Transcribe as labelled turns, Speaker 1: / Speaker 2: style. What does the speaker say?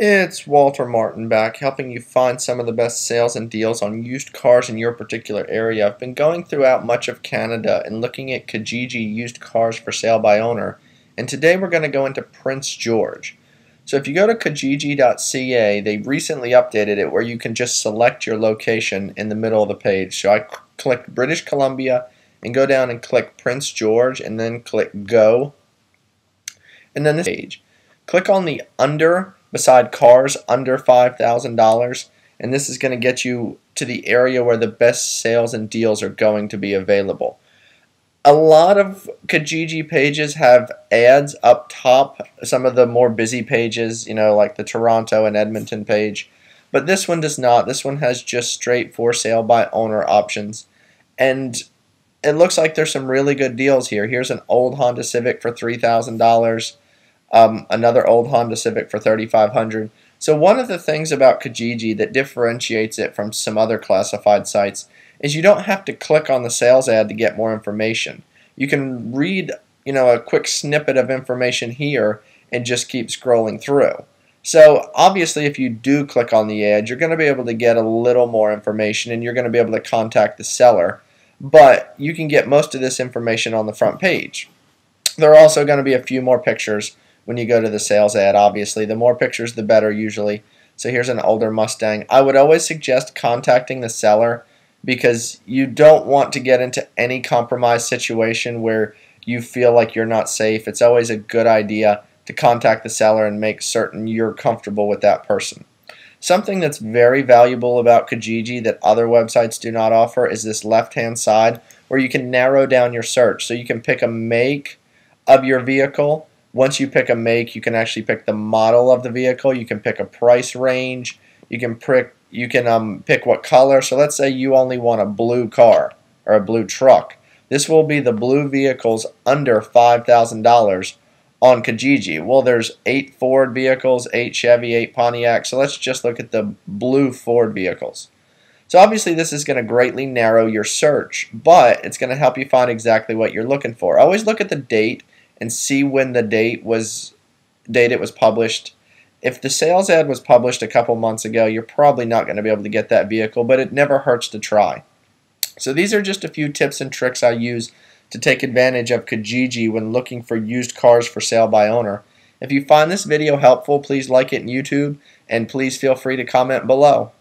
Speaker 1: It's Walter Martin back, helping you find some of the best sales and deals on used cars in your particular area. I've been going throughout much of Canada and looking at Kijiji used cars for sale by owner, and today we're going to go into Prince George. So if you go to kijiji.ca, they recently updated it where you can just select your location in the middle of the page. So I clicked British Columbia and go down and click Prince George and then click Go, and then this page. Click on the under beside cars under $5,000, and this is going to get you to the area where the best sales and deals are going to be available. A lot of Kijiji pages have ads up top, some of the more busy pages, like the Toronto and Edmonton page, but this one does not. This one has just straight for sale by owner options, and it looks like there's some really good deals here. Here's an old Honda Civic for $3,000. Another old Honda Civic for $3,500. So one of the things about Kijiji that differentiates it from some other classified sites is you don't have to click on the sales ad to get more information. You can read, a quick snippet of information here and just keep scrolling through. So obviously if you do click on the ad, you're going to be able to get a little more information and you're going to be able to contact the seller, but you can get most of this information on the front page. There are also going to be a few more pictures when you go to the sales ad. Obviously, the more pictures the better usually. So here's an older Mustang. I would always suggest contacting the seller because you don't want to get into any compromised situation where you feel like you're not safe. It's always a good idea to contact the seller and make certain you're comfortable with that person. Something that's very valuable about Kijiji that other websites do not offer is this left-hand side where you can narrow down your search. So you can pick a make of your vehicle. Once you pick a make, you can actually pick the model of the vehicle. You can pick a price range. You can pick what color. So let's say you only want a blue car or a blue truck. This will be the blue vehicles under $5,000 on Kijiji. Well, there's 8 Ford vehicles, 8 Chevy, 8 Pontiac. So let's just look at the blue Ford vehicles. So obviously this is going to greatly narrow your search, but it's going to help you find exactly what you're looking for. Always look at the date and see when the date it was published. If the sales ad was published a couple months ago, you're probably not going to be able to get that vehicle, but it never hurts to try. So these are just a few tips and tricks I use to take advantage of Kijiji when looking for used cars for sale by owner. If you find this video helpful, please like it on YouTube, and please feel free to comment below.